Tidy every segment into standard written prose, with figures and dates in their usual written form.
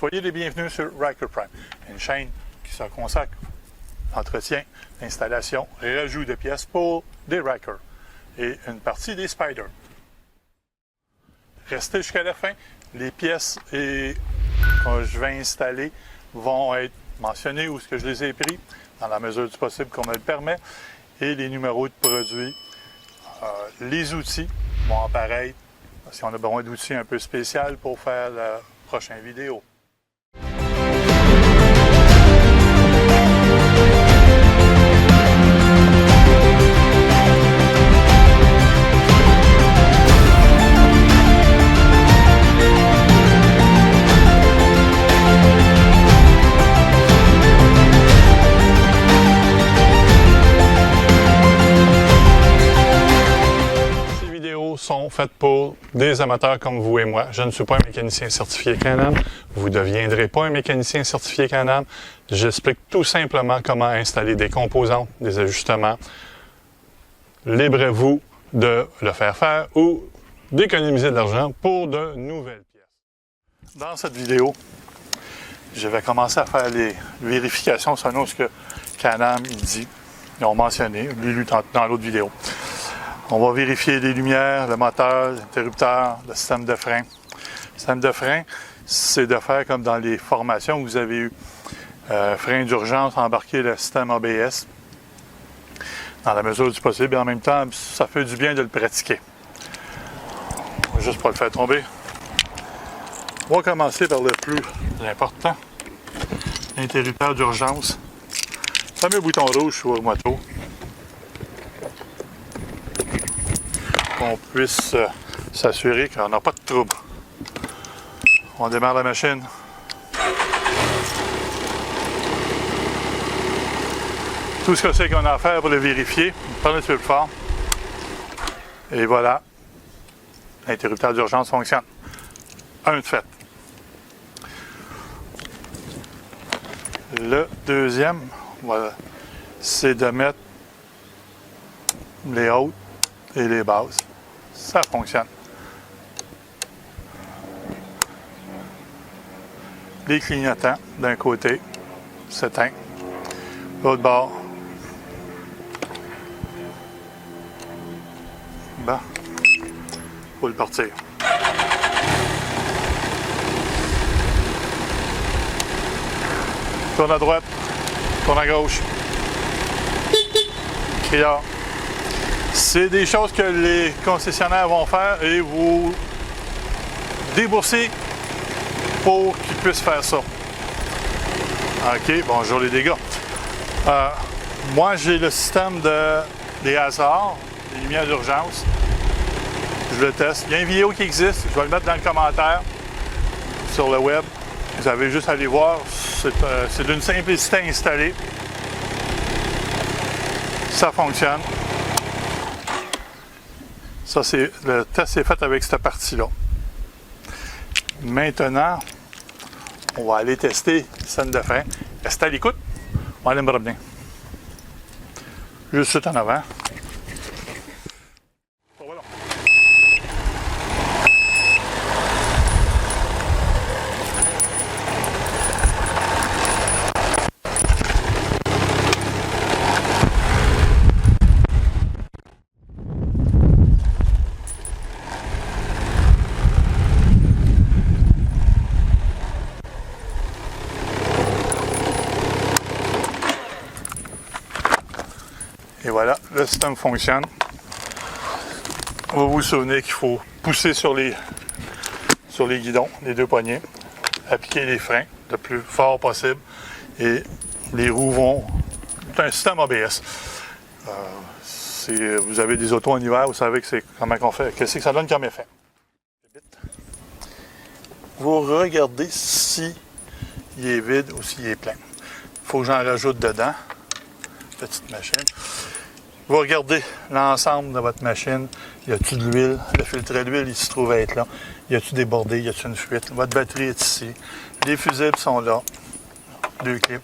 Soyez les bienvenus sur Ryker Prime, une chaîne qui se consacre à l'entretien, l'installation et l'ajout de pièces pour des Ryker et une partie des Spyder. Restez jusqu'à la fin. Les pièces que je vais installer vont être mentionnées où je les ai pris, dans la mesure du possible qu'on me le permet, et les numéros de produits. Les outils vont apparaître si on a besoin d'outils un peu spéciaux pour faire la prochaine vidéo. Sont faites pour des amateurs comme vous et moi. Je ne suis pas un mécanicien certifié Can-Am. Vous ne deviendrez pas un mécanicien certifié Can-Am. J'explique tout simplement comment installer des composantes, des ajustements. Libre à vous de le faire ou d'économiser de l'argent pour de nouvelles pièces. Dans cette vidéo, je vais commencer à faire les vérifications selon ce que Can-Am dit. Ils ont mentionné, lu dans l'autre vidéo. On va vérifier les lumières, le moteur, l'interrupteur, le système de frein. Le système de frein, c'est de faire comme dans les formations où vous avez eu frein d'urgence, embarquer le système ABS dans la mesure du possible et en même temps, ça fait du bien de le pratiquer. Juste pour le faire tomber. On va commencer par le plus important, l'interrupteur d'urgence. Le fameux bouton rouge sur la moto. Qu'on puisse s'assurer qu'on n'a pas de trouble. On démarre la machine. Tout ce que c'est qu'on a à faire pour le vérifier, on prend un petit peu plus fort. Et voilà, l'interrupteur d'urgence fonctionne. Un de fait. Le deuxième, voilà, c'est de mettre les hautes et les bases. Ça fonctionne. Les clignotants d'un côté s'éteignent. L'autre bord. Bon. Faut le partir. Tourne à droite. Tourne à gauche. Criard. C'est des choses que les concessionnaires vont faire et vous débourser pour qu'ils puissent faire ça. OK, bonjour les dégâts. Moi, j'ai le système des hasards, des lumières d'urgence. Je le teste. Il y a une vidéo qui existe, je vais le mettre dans le commentaire sur le web. Vous avez juste à aller voir. C'est d'une simplicité à installer. Ça fonctionne. Ça, le test est fait avec cette partie-là. Maintenant, on va aller tester le système de frein. Restez à l'écoute. On va aller me revenir. Juste en avant. Voilà. Et voilà, le système fonctionne. Vous vous souvenez qu'il faut pousser sur les guidons, les deux poignées, appliquer les freins le plus fort possible et les roues vont... C'est un système ABS. Vous avez des autos en hiver, vous savez que c'est comment on fait, qu'est-ce que ça donne comme effet. Vous regardez si il est vide ou s'il est plein. Il faut que j'en rajoute dedans. Petite machine. Vous regardez l'ensemble de votre machine. Y a-t-il de l'huile? Le filtre à l'huile, il se trouve à être là. Y a-t-il débordé? Y a-t-il une fuite? Votre batterie est ici. Les fusibles sont là. Deux clips.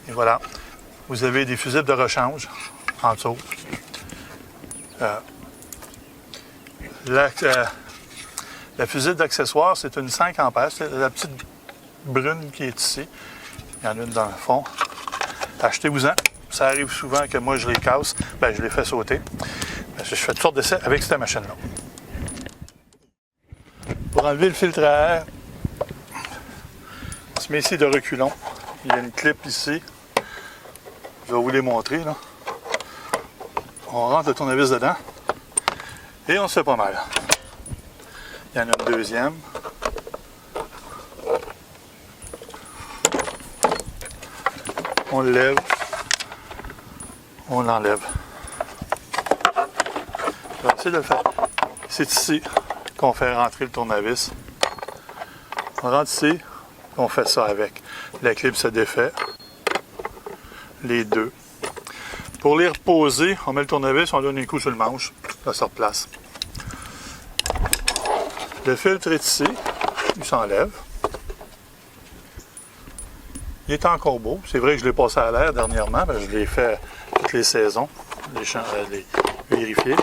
Et voilà. Vous avez des fusibles de rechange en dessous. La fusée d'accessoires, c'est une 5 ampères. C'est la petite brune qui est ici. Il y en a une dans le fond. Achetez-vous-en. Ça arrive souvent que moi, je les casse. Bien, je les fais sauter. Parce que je fais toutes sortes d'essais avec cette machine-là. Pour enlever le filtre à air, on se met ici de reculons. Il y a une clip ici. Je vais vous les montrer, là. On rentre le tournevis dedans. Et on se fait pas mal. Il y en a une deuxième. On le lève. On l'enlève. Je vais essayer de le faire. C'est ici qu'on fait rentrer le tournevis. On rentre ici, on fait ça avec. La clip se défait. Les deux. Pour les reposer, on met le tournevis, on donne un coup sur le manche. Ça se replace. Le filtre est ici. Il s'enlève. Il est encore beau. C'est vrai que je l'ai passé à l'air dernièrement. Je l'ai fait toutes les saisons. Les vérifier.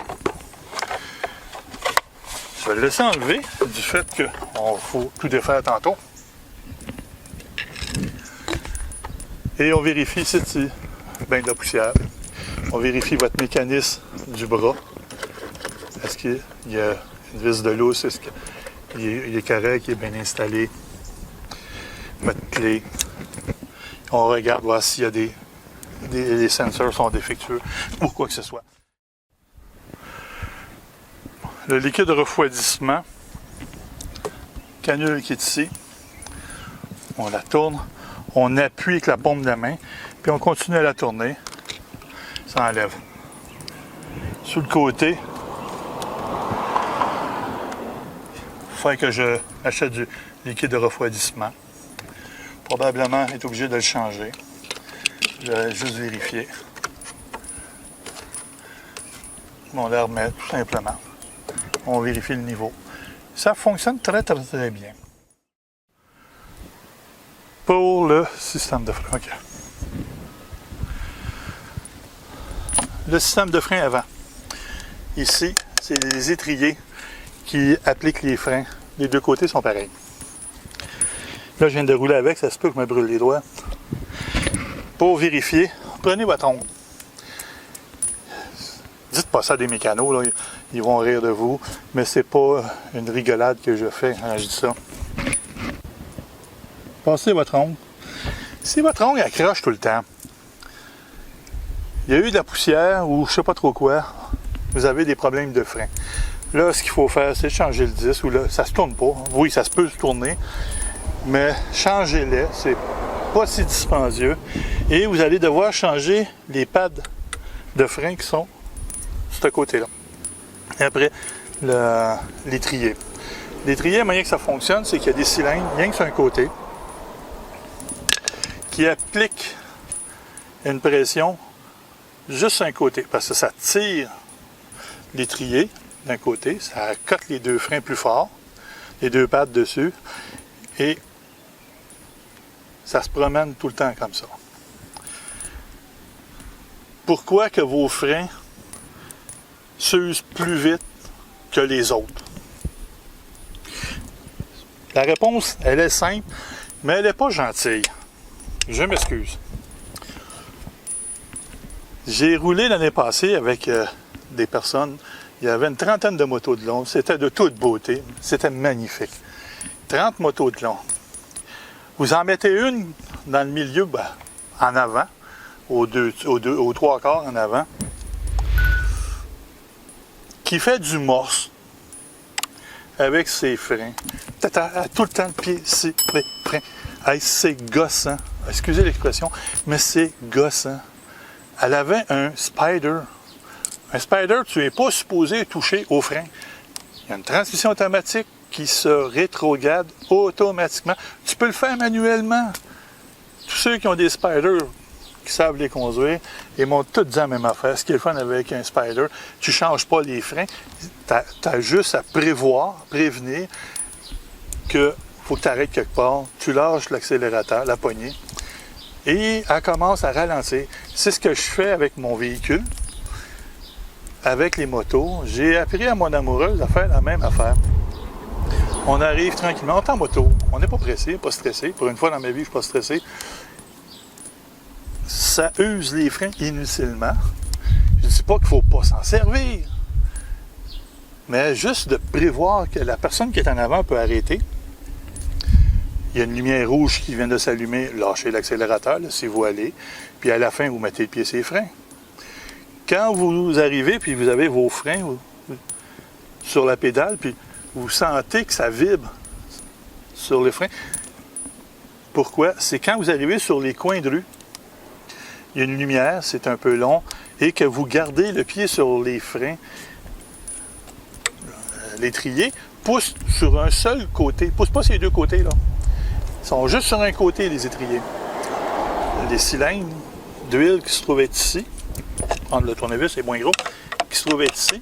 Je vais le laisser enlever du fait qu'on faut tout défaire tantôt. Et on vérifie ici, bien de la poussière. On vérifie votre mécanisme du bras. Est-ce qu'il y a une vis de lousse? Est-ce qu'il est correct? Il est bien installé? Votre clé. On regarde voir s'il y a les sensors sont défectueux ou quoi que ce soit. Le liquide de refroidissement, canule qui est ici, on la tourne, on appuie avec la paume de la main, puis on continue à la tourner, ça enlève. Sur le côté, il faut que je achète du liquide de refroidissement. Probablement est obligé de le changer. Je vais juste vérifier. On la remet tout simplement. On vérifie le niveau. Ça fonctionne très bien. Pour le système de frein. OK. Le système de frein avant. Ici, c'est les étriers qui appliquent les freins. Les deux côtés sont pareils. Là, je viens de rouler avec, ça se peut que je me brûle les doigts. Pour vérifier, prenez votre ongle. Dites pas ça à des mécanos, là, ils vont rire de vous, mais c'est pas une rigolade que je fais quand je dis ça. Passez votre ongle. Si votre ongle accroche tout le temps, il y a eu de la poussière ou je sais pas trop quoi, vous avez des problèmes de frein. Là, ce qu'il faut faire, c'est changer le disque, ou là, ça se tourne pas. Oui, ça se peut se tourner, mais changez-les, c'est pas si dispendieux. Et vous allez devoir changer les pads de frein qui sont de ce côté-là. Et après, l'étrier. L'étrier, le moyen que ça fonctionne, c'est qu'il y a des cylindres, rien que sur un côté, qui appliquent une pression juste sur un côté, parce que ça tire l'étrier d'un côté, ça cote les deux freins plus fort, les deux pads dessus, et ça se promène tout le temps comme ça. Pourquoi que vos freins s'usent plus vite que les autres? La réponse, elle est simple, mais elle n'est pas gentille. Je m'excuse. J'ai roulé l'année passée avec des personnes. Il y avait une trentaine de motos de long. C'était de toute beauté. C'était magnifique. 30 motos de long. Vous en mettez une dans le milieu, en avant, aux trois quarts en avant, qui fait du morse avec ses freins. Tout le temps le pied, c'est les freins. Hey, c'est gossant. Excusez l'expression, mais c'est gossant. Elle avait un Spider. Un Spider, tu n'es pas supposé toucher au frein. Il y a une transmission automatique qui se rétrograde automatiquement. Tu peux le faire manuellement. Tous ceux qui ont des Spiders, qui savent les conduire, ils m'ont tous dit la même affaire. Ce qui est le fun avec un Spider, tu ne changes pas les freins. Tu as juste à prévenir qu'il faut que tu arrêtes quelque part. Tu lâches l'accélérateur, la poignée, et elle commence à ralentir. C'est ce que je fais avec mon véhicule. Avec les motos, j'ai appris à mon amoureuse à faire la même affaire. On arrive tranquillement, on est en moto, on n'est pas pressé, pas stressé. Pour une fois dans ma vie, je ne suis pas stressé. Ça use les freins inutilement. Je ne dis pas qu'il ne faut pas s'en servir. Mais juste de prévoir que la personne qui est en avant peut arrêter. Il y a une lumière rouge qui vient de s'allumer, lâchez l'accélérateur, si vous allez. Puis à la fin, vous mettez le pied sur les freins. Quand vous arrivez, puis vous avez vos freins sur la pédale, puis vous sentez que ça vibre sur les freins. Pourquoi? C'est quand vous arrivez sur les coins de rue, il y a une lumière, c'est un peu long, et que vous gardez le pied sur les freins, l'étrier pousse sur un seul côté, pousse pas sur les deux côtés, là. Ils sont juste sur un côté, les étriers. Les cylindres d'huile qui se trouvaient ici, prendre le tournevis, c'est moins gros, qui se trouvaient ici,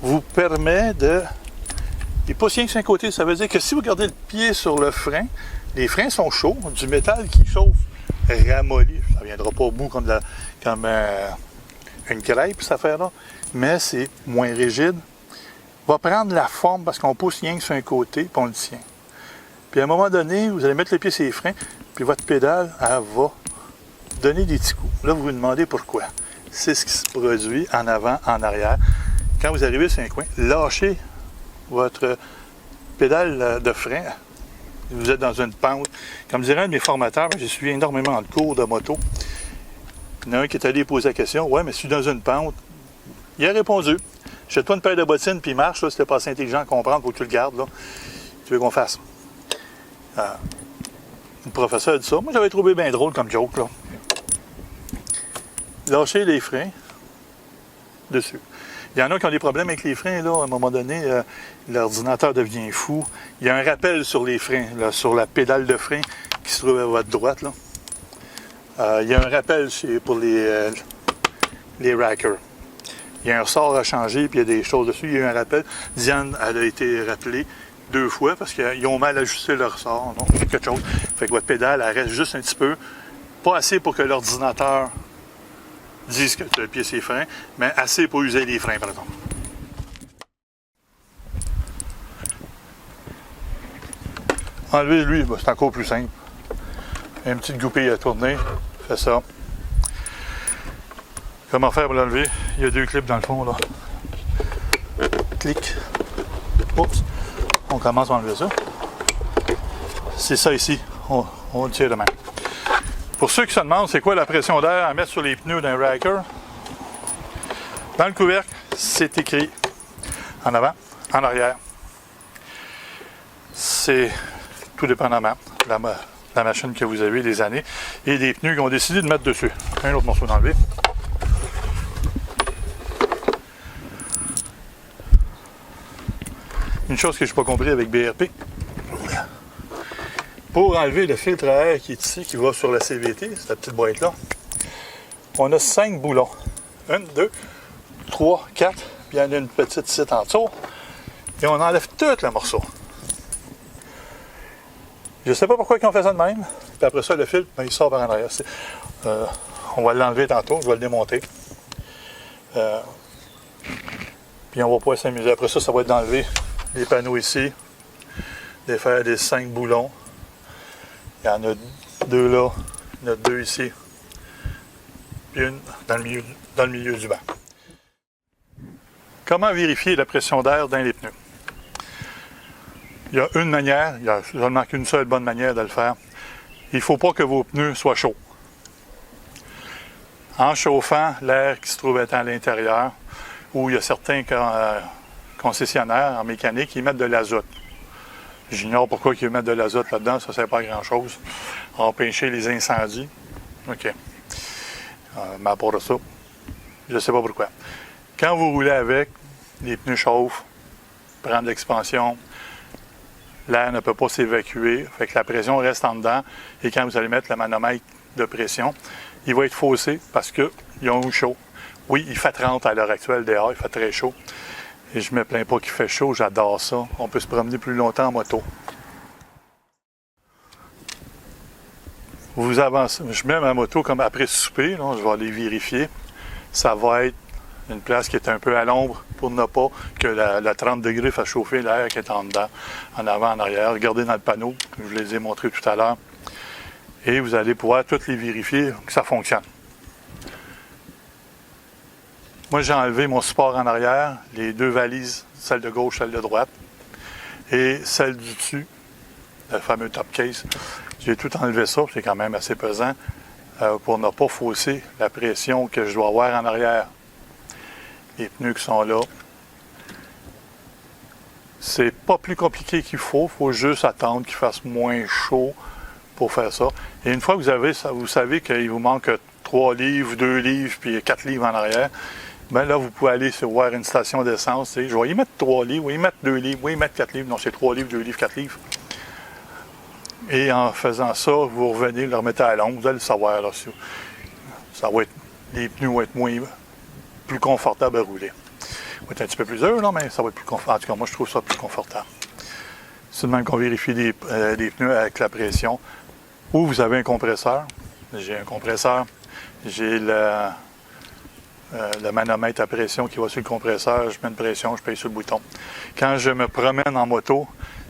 vous permet de... Il n'est pas si sur un côté, ça veut dire que si vous gardez le pied sur le frein, les freins sont chauds, du métal qui chauffe, ramolli. Ça ne viendra pas au bout comme une crêpe, cette affaire-là, mais c'est moins rigide. Va prendre la forme parce qu'on pousse rien que sur un côté, puis on le tient. Puis à un moment donné, vous allez mettre le pied sur les freins, puis votre pédale, elle va donner des petits coups. Là, vous vous demandez pourquoi. C'est ce qui se produit en avant, en arrière. Quand vous arrivez sur un coin, lâchez votre pédale de frein. Vous êtes dans une pente. Comme dirait un de mes formateurs, j'ai suivi énormément de cours de moto. Il y en a un qui est allé poser la question, « Ouais, mais je suis dans une pente. » Il a répondu, « Jette-toi une paire de bottines, puis marche. Là, si tu n'es pas assez intelligent à comprendre, il faut que tu le gardes. Là. Tu veux qu'on fasse? » Le professeur a dit ça. Moi, j'avais trouvé bien drôle comme joke. Là. Lâchez les freins dessus. Il y en a qui ont des problèmes avec les freins. Là. À un moment donné, l'ordinateur devient fou. Il y a un rappel sur les freins, là, sur la pédale de frein qui se trouve à votre droite. Là. Il y a un rappel pour les rackers. Il y a un ressort à changer, puis il y a des choses dessus. Il y a eu un rappel. Diane, elle a été rappelée 2 fois parce qu'ils ont mal ajusté le ressort. Non? Quelque chose. Fait que votre pédale, elle reste juste un petit peu. Pas assez pour que l'ordinateur dise que tu as le pied sur les freins, mais assez pour user les freins, par exemple. Enlever lui, c'est encore plus simple. Une petite goupille à tourner, fais ça. Comment faire pour l'enlever? Il y a 2 clips dans le fond, là. Clic. Oups. On commence à enlever ça. C'est ça ici. On le tire de même. Pour ceux qui se demandent c'est quoi la pression d'air à mettre sur les pneus d'un racker, dans le couvercle, c'est écrit en avant, en arrière. C'est tout dépendamment de la machine que vous avez, des années, et des pneus qu'ils ont décidé de mettre dessus. Un autre morceau d'enlever. Une chose que je n'ai pas compris avec BRP, pour enlever le filtre à air qui est ici, qui va sur la CVT, cette petite boîte-là, on a 5 boulons. 1, 2, 3, 4, puis il y en a une petite site en dessous, et on enlève tout le morceau. Je ne sais pas pourquoi ils ont fait ça de même, puis après ça, le filtre, ben, il sort par en arrière. On va l'enlever tantôt, je vais le démonter. Puis on va pouvoir s'amuser. Après ça, ça va être d'enlever les panneaux ici, de faire des 5 boulons. Il y en a 2 là, il y en a 2 ici, puis une dans le milieu du banc. Comment vérifier la pression d'air dans les pneus? Il y a une manière, il y a seulement qu'une seule bonne manière de le faire. Il ne faut pas que vos pneus soient chauds. En chauffant l'air qui se trouve être à l'intérieur, où il y a certains concessionnaires en mécanique qui mettent de l'azote. J'ignore pourquoi ils mettent de l'azote là-dedans, ça ne sert pas à grand-chose. Empêcher les incendies. OK. Mais à part de ça, je ne sais pas pourquoi. Quand vous roulez avec, les pneus chauffent, prennent de l'expansion, l'air ne peut pas s'évacuer, fait que la pression reste en dedans, et quand vous allez mettre le manomètre de pression, il va être faussé parce qu'ils ont eu chaud. Oui, il fait 30 à l'heure actuelle dehors, il fait très chaud. Et je ne me plains pas qu'il fait chaud, j'adore ça. On peut se promener plus longtemps en moto. Vous avancez, je mets ma moto comme après souper, là, je vais aller vérifier. Ça va être une place qui est un peu à l'ombre pour ne pas que la 30 degrés fasse chauffer l'air qui est en dedans, en avant, en arrière. Regardez dans le panneau, je vous les ai montrés tout à l'heure. Et vous allez pouvoir toutes les vérifier que ça fonctionne. Moi, j'ai enlevé mon support en arrière, les deux valises, celle de gauche, celle de droite, et celle du dessus, le fameux top case. J'ai tout enlevé ça, c'est quand même assez pesant, pour ne pas fausser la pression que je dois avoir en arrière. Les pneus qui sont là. C'est pas plus compliqué qu'il faut juste attendre qu'il fasse moins chaud pour faire ça. Et une fois que vous avez ça, vous savez qu'il vous manque 3 livres, 2 livres, puis 4 livres en arrière, bien là, vous pouvez aller voir une station d'essence. Je vais y mettre 3 livres, oui, mettre 2 livres, oui, mettre 4 livres. Non, c'est 3 livres, 2 livres, 4 livres. Et en faisant ça, vous revenez, le remettez à l'ombre, vous allez le savoir. Là, ça va être, les pneus vont être plus confortables à rouler. Ça va être un petit peu plus dur, là, mais ça va être plus confortable. En tout cas, moi, je trouve ça plus confortable. C'est de même qu'on vérifie les pneus avec la pression. Ou vous avez un compresseur. J'ai un compresseur. J'ai le manomètre à pression qui va sur le compresseur. Je mets une pression, je paye sur le bouton. Quand je me promène en moto,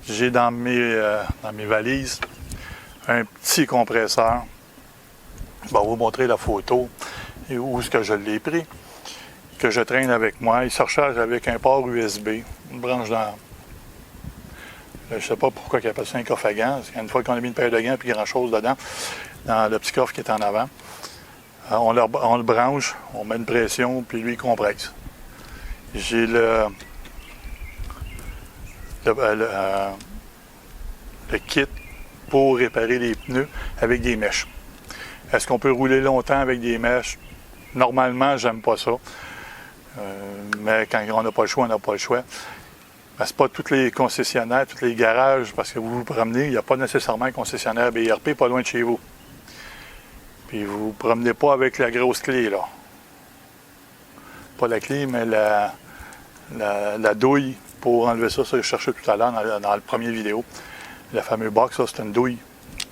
j'ai dans mes valises un petit compresseur. Je vais vous montrer la photo et où est-ce que je l'ai pris, que je traîne avec moi. Il se recharge avec un port USB, une branche dans... Je ne sais pas pourquoi il appelle ça un coffre à gants. Parce qu'une fois qu'on a mis une paire de gants et grand-chose dedans, dans le petit coffre qui est en avant, on le branche, on met une pression, puis lui, il compresse. J'ai le kit pour réparer les pneus avec des mèches. Est-ce qu'on peut rouler longtemps avec des mèches? Normalement, j'aime pas ça. Mais quand on n'a pas le choix, on n'a pas le choix. Ce n'est pas tous les concessionnaires, tous les garages, parce que vous vous promenez, il n'y a pas nécessairement un concessionnaire BRP pas loin de chez vous. Puis vous ne vous promenez pas avec la grosse clé, là. Pas la clé, mais la douille pour enlever ça. Ça, je cherchais tout à l'heure dans le premier vidéo. La fameuse box, ça, c'est une douille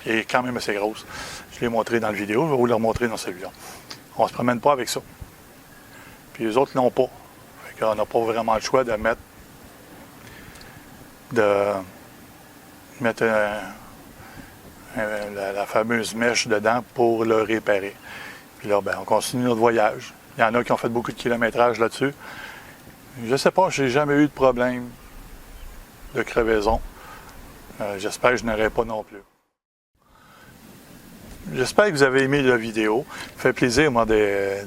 qui est quand même assez grosse. Je l'ai montré dans la vidéo, je vais vous le remontrer dans celui-là. On ne se promène pas avec ça. Puis les autres ne l'ont pas. Fait qu'on n'a pas vraiment le choix de mettre la fameuse mèche dedans pour le réparer. Puis là, on continue notre voyage. Il y en a qui ont fait beaucoup de kilométrage là-dessus. Je ne sais pas, je n'ai jamais eu de problème de crevaison. J'espère que je n'aurai pas non plus. J'espère que vous avez aimé la vidéo. Ça fait plaisir, moi, de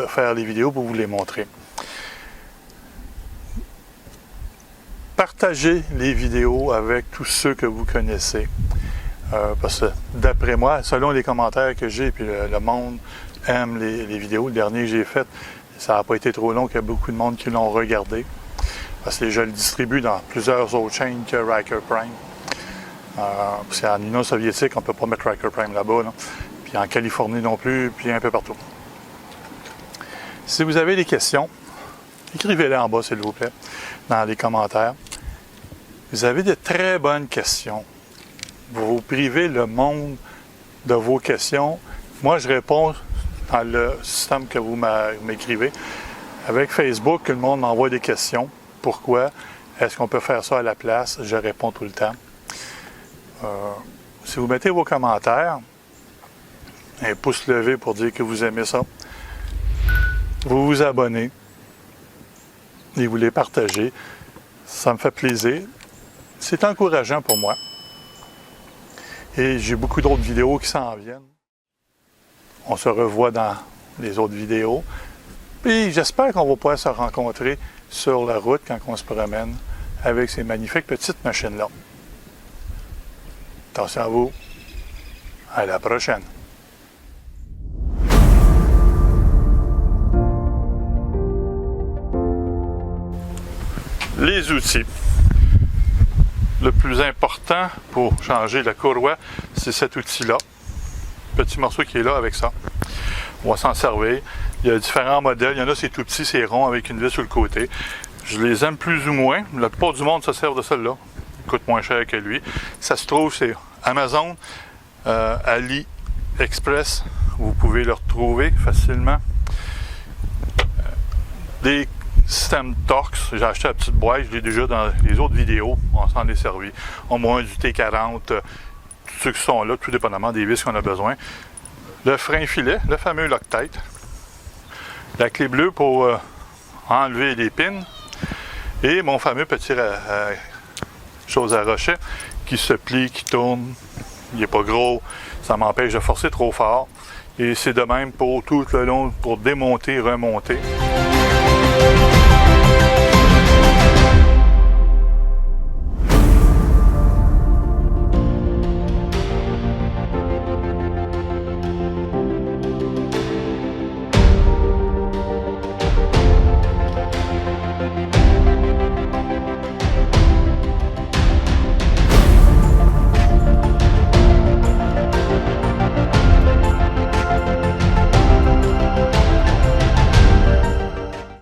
faire les vidéos pour vous les montrer. Partagez les vidéos avec tous ceux que vous connaissez. Parce que d'après moi, selon les commentaires que j'ai, puis le monde aime les vidéos. Le dernier que j'ai fait, ça n'a pas été trop long, qu'il y a beaucoup de monde qui l'ont regardé. Parce que je le distribue dans plusieurs autres chaînes que Ryker Prime. Parce qu'en Union soviétique, on ne peut pas mettre Ryker Prime là-bas. Là. Puis en Californie non plus, puis un peu partout. Si vous avez des questions, écrivez-les en bas, s'il vous plaît, dans les commentaires. Vous avez de très bonnes questions. Vous privez le monde de vos questions. Moi, je réponds dans le système que vous m'écrivez. Avec Facebook, le monde m'envoie des questions. Pourquoi? Est-ce qu'on peut faire ça à la place? Je réponds tout le temps. Si vous mettez vos commentaires, un pouce levé pour dire que vous aimez ça, vous vous abonnez et vous les partagez. Ça me fait plaisir. C'est encourageant pour moi. Et j'ai beaucoup d'autres vidéos qui s'en viennent. On se revoit dans les autres vidéos. Puis j'espère qu'on va pouvoir se rencontrer sur la route quand on se promène avec ces magnifiques petites machines-là. Attention à vous. À la prochaine. Les outils. Le plus important pour changer la courroie, c'est cet outil-là. Petit morceau qui est là avec ça. On va s'en servir. Il y a différents modèles. Il y en a, c'est tout petit, c'est rond avec une vis sur le côté. Je les aime plus ou moins. La plupart du monde se sert de celle-là. Il coûte moins cher que lui. Ça se trouve, c'est Amazon, AliExpress. Vous pouvez le retrouver facilement. Des système Torx. J'ai acheté la petite boîte, je l'ai déjà dans les autres vidéos, on s'en est servi. Au moins du T40, tous ceux qui sont là, tout dépendamment des vis qu'on a besoin. Le frein filet, le fameux Loctite. La clé bleue pour enlever les pins. Et mon fameux petit chose à rochet qui se plie, qui tourne. Il n'est pas gros, ça m'empêche de forcer trop fort. Et c'est de même pour tout le long, pour démonter, remonter.